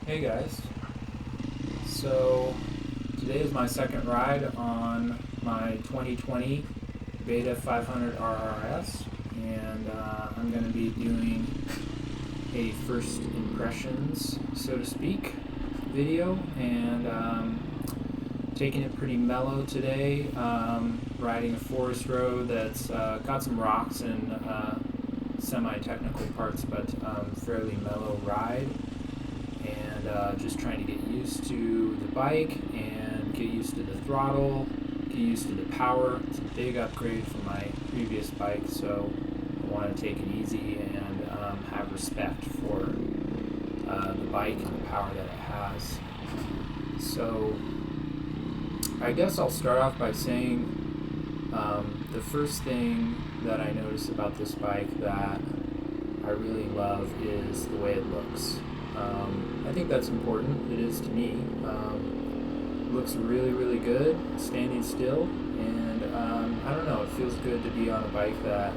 Hey guys, so today is my second ride on my 2020 Beta 500 RRS, and I'm going to be doing a first impressions, so to speak, video, and taking it pretty mellow today, riding a forest road that's got some rocks and semi-technical parts, but fairly mellow ride. And just trying to get used to the bike and get used to the throttle, get used to the power. It's a big upgrade from my previous bike, so I want to take it easy and have respect for the bike and the power that it has. So I guess I'll start off by saying the first thing that I notice about this bike that I really love is the way it looks. I think that's important. It is to me. It looks really, really good standing still, and I don't know. It feels good to be on a bike that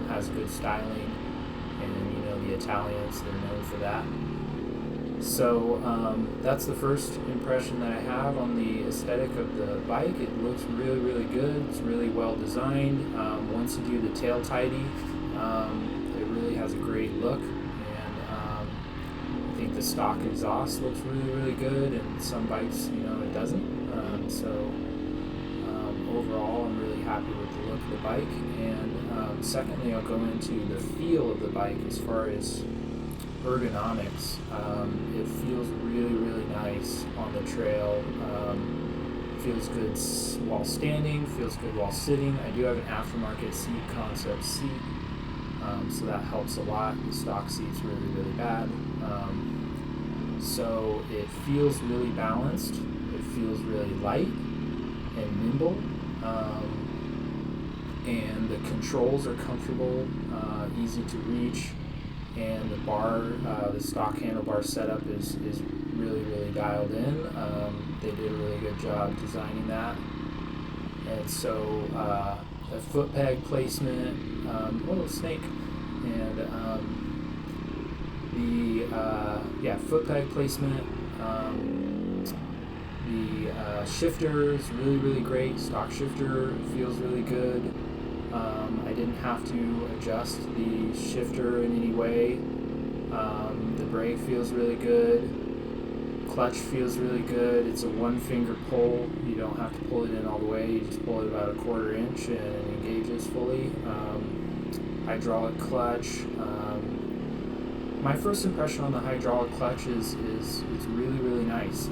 has good styling, and the Italians, they're known for that. So that's the first impression that I have on the aesthetic of the bike. It looks really, really good. It's really well designed. Once you do the tail tidy, it really has a great look. I think the stock exhaust looks really, really good, and some bikes, it doesn't. Overall, I'm really happy with the look of the bike. And secondly, I'll go into the feel of the bike as far as ergonomics. It feels really, really nice on the trail. Feels good while standing, feels good while sitting. I do have an aftermarket seat, concept seat, so that helps a lot. The stock seat's really, really bad. So it feels really balanced. It feels really light and nimble. And the controls are comfortable, easy to reach. And the bar, the stock handlebar setup is really, really dialed in. They did a really good job designing that. And so the foot peg placement, snake, and foot peg placement. The shifter is really, really great. Stock shifter feels really good. I didn't have to adjust the shifter in any way. The brake feels really good. Clutch feels really good. It's a one finger pull. You don't have to pull it in all the way. You just pull it about a 1/4 inch and it engages fully. Hydraulic clutch. My first impression on the hydraulic clutch is it's really, really nice.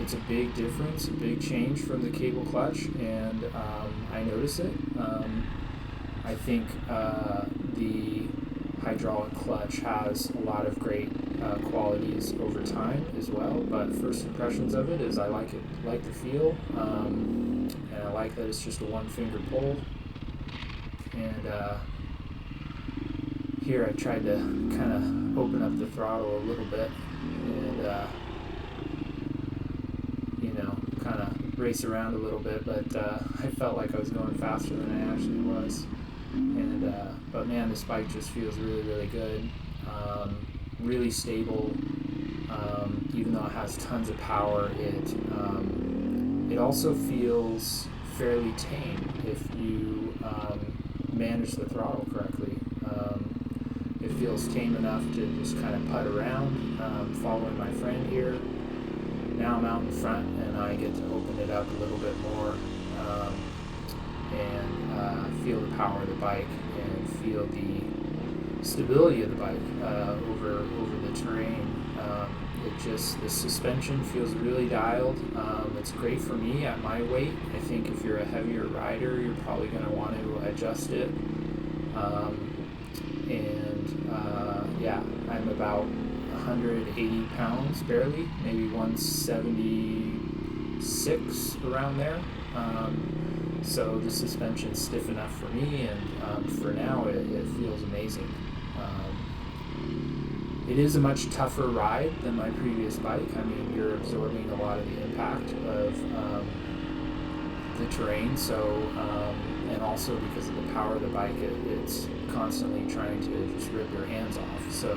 It's a big difference, a big change from the cable clutch, and I notice it. I think the hydraulic clutch has a lot of great qualities over time as well, but first impressions of it is I like the feel, and I like that it's just a one finger pull. And here I tried to kind of open up the throttle a little bit and kind of race around a little bit, but I felt like I was going faster than I actually was. And but man, this bike just feels really, really good, really stable. Even though it has tons of power, it also feels fairly tame if you manage the throttle correctly. It feels tame enough to just kind of putt around, following my friend here. Now I'm out in front and I get to open it up a little bit more, and feel the power of the bike and feel the stability of the bike over the terrain. The suspension feels really dialed. It's great for me at my weight. I think if you're a heavier rider, you're probably going to want to adjust it. I'm about 180 pounds, barely, maybe 176 around there. So the suspension's stiff enough for me, and for now it feels amazing. It is a much tougher ride than my previous bike. I mean, you're absorbing a lot of the impact of the terrain, and also because of the power of the bike, it's constantly trying to just rip your hands off. So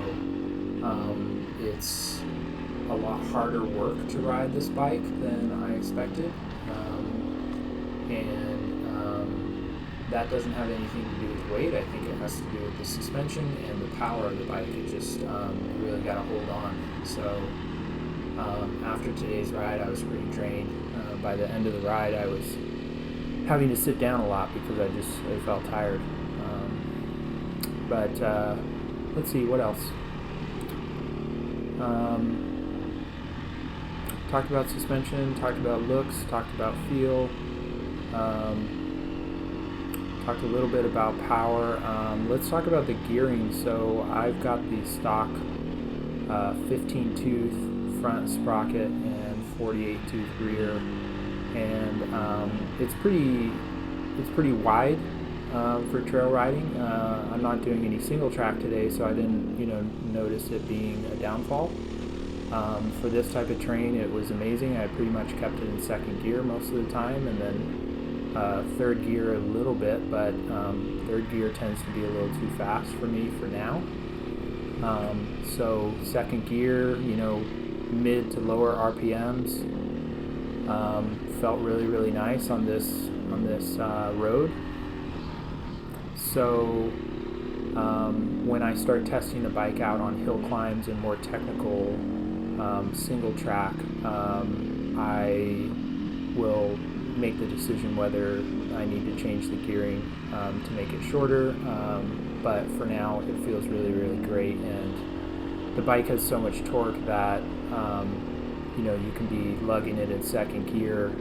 it's a lot harder work to ride this bike than I expected, and that doesn't have anything to do with weight. I think it has to do with the suspension and the power of the bike. It just really got to hold on. So after today's ride, I was pretty drained. By the end of the ride, I was having to sit down a lot because I felt tired. But let's see, what else? Talked about suspension, talked about looks, talked about feel, talked a little bit about power. Let's talk about the gearing. So I've got the stock 15 tooth front sprocket and 48 tooth rear, and it's pretty wide for trail riding. I'm not doing any single track today, so I didn't notice it being a downfall. For this type of terrain, it was amazing. I pretty much kept it in second gear most of the time, and then third gear a little bit, but third gear tends to be a little too fast for me for now. So second gear, mid to lower RPMs, felt really nice on this road. So when I start testing the bike out on hill climbs and more technical single track, I will make the decision whether I need to change the gearing to make it shorter, but for now it feels really great, and the bike has so much torque that you can be lugging it in second gear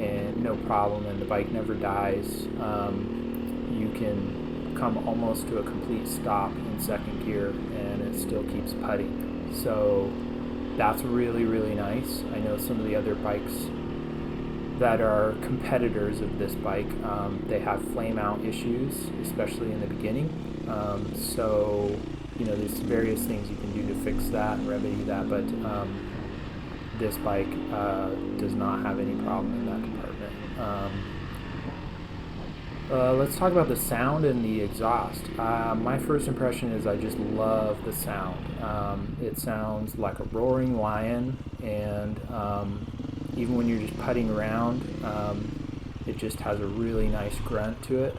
and no problem, and the bike never dies. You can come almost to a complete stop in second gear and it still keeps putting, so that's really nice. I know some of the other bikes that are competitors of this bike, they have flame out issues, especially in the beginning. So there's various things you can do to fix that and remedy that, but this bike does not have any problem in that compartment. Let's talk about the sound and the exhaust. My first impression is I just love the sound. It sounds like a roaring lion, and even when you're just putting around, it just has a really nice grunt to it.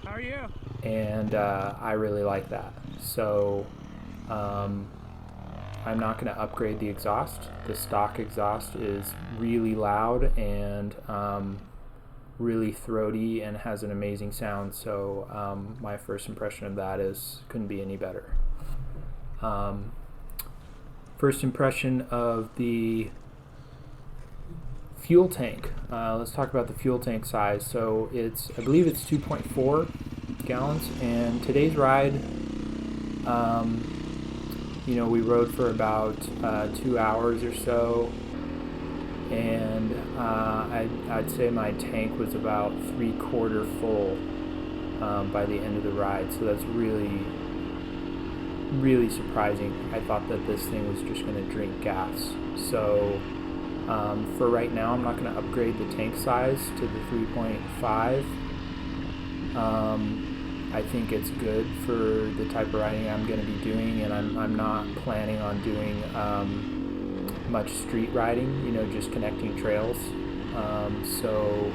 How are you? And I really like that. So I'm not going to upgrade the exhaust. The stock exhaust is really loud and really throaty and has an amazing sound. So my first impression of that is couldn't be any better. First impression of the fuel tank. Let's talk about the fuel tank size. So I believe it's 2.4 gallons, and today's ride, we rode for about 2 hours or so, and I'd say my tank was about 3/4 full by the end of the ride, so that's really surprising. I thought that this thing was just going to drink gas. So for right now, I'm not going to upgrade the tank size to the 3.5. I think it's good for the type of riding I'm going to be doing, and I'm not planning on doing much street riding, just connecting trails. So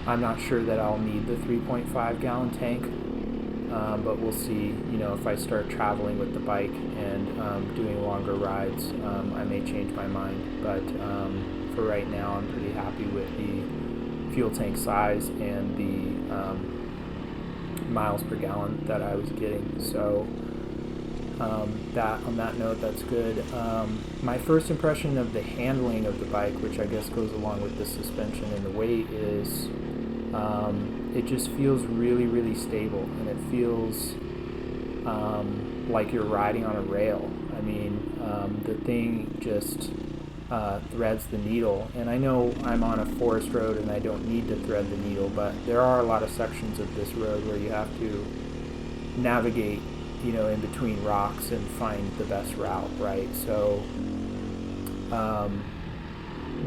I'm not sure that I'll need the 3.5 gallon tank, but we'll see. If I start traveling with the bike and doing longer rides, I may change my mind. But for right now, I'm pretty happy with the fuel tank size and the miles per gallon that I was getting. So on that note, that's good. My first impression of the handling of the bike, which I guess goes along with the suspension and the weight, is it just feels really stable, and it feels like you're riding on a rail. I mean, the thing just threads the needle, and I know I'm on a forest road and I don't need to thread the needle, but there are a lot of sections of this road where you have to navigate, in between rocks and find the best route, right? So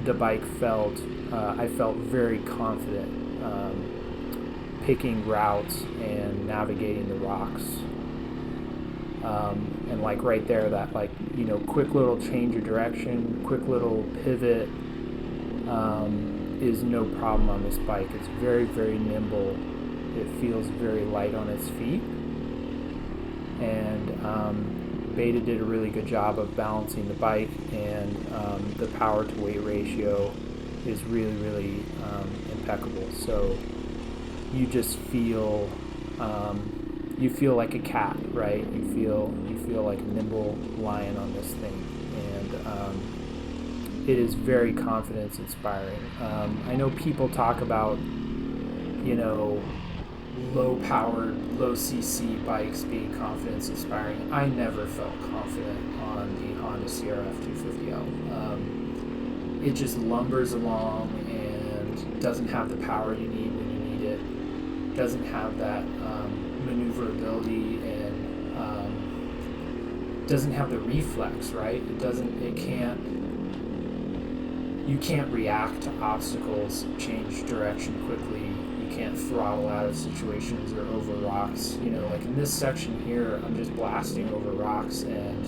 the bike I felt very confident picking routes and navigating the rocks. And like right there, that like, quick little change of direction, quick little pivot, is no problem on this bike. It's very, very nimble. It feels very light on its feet. And Beta did a really good job of balancing the bike, and the power to weight ratio is really, really impeccable. So you just feel like a cat, right? You feel like a nimble lion on this thing, and it is very confidence inspiring. I know people talk about, low powered, low cc bikes being confidence inspiring. I never felt confident on the Honda CRF 250L. It just lumbers along and doesn't have the power you need when you need it. Doesn't have that maneuverability, and doesn't have the reflex, right? You can't react to obstacles, change direction quickly. You can't throttle out of situations or over rocks. Like in this section here, I'm just blasting over rocks, and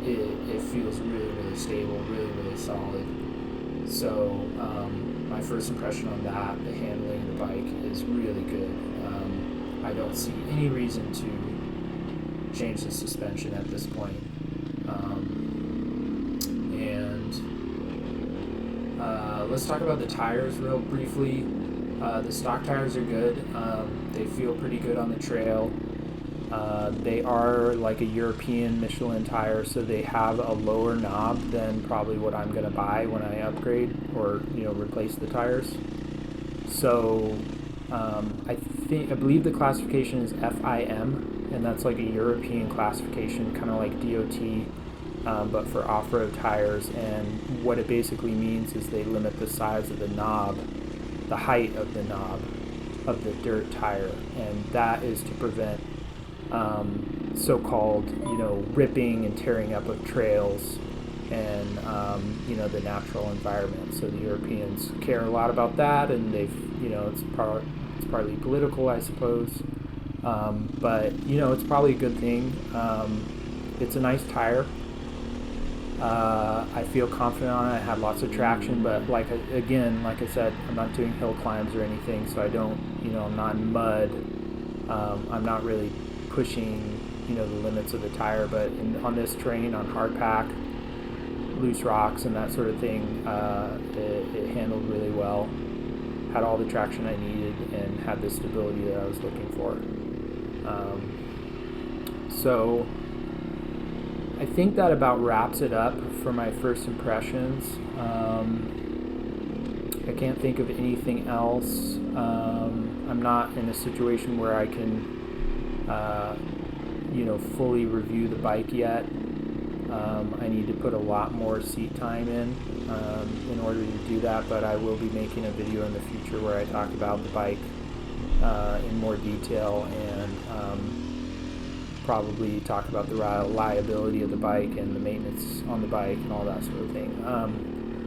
it feels really, really stable, really, really solid. So my first impression on that, the handling of the bike, is really good. I don't see any reason to change the suspension at this point. Let's talk about the tires real briefly. The stock tires are good. They feel pretty good on the trail. They are like a European Michelin tire, so they have a lower knob than probably what I'm going to buy when I upgrade or replace the tires. So I believe the classification is FIM, and that's like a European classification, kind of like DOT. But for off-road tires, and what it basically means is they limit the size of the knob, the height of the knob of the dirt tire, and that is to prevent so-called ripping and tearing up of trails and the natural environment. So the Europeans care a lot about that, and they've it's partly political, I suppose, but it's probably a good thing. It's a nice tire. I feel confident on it. I had lots of traction, but like I said, I'm not doing hill climbs or anything, so I don't, I'm not in mud. I'm not really pushing, the limits of the tire, but on this terrain, on hard pack, loose rocks and that sort of thing, it handled really well. Had all the traction I needed and had the stability that I was looking for. So I think that about wraps it up for my first impressions. I can't think of anything else. I'm not in a situation where I can, fully review the bike yet. I need to put a lot more seat time in order to do that, but I will be making a video in the future where I talk about the bike in more detail, and probably talk about the reliability of the bike and the maintenance on the bike and all that sort of thing.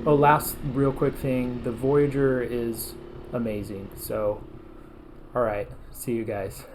Last real quick thing, the Voyager is amazing. So, alright, see you guys.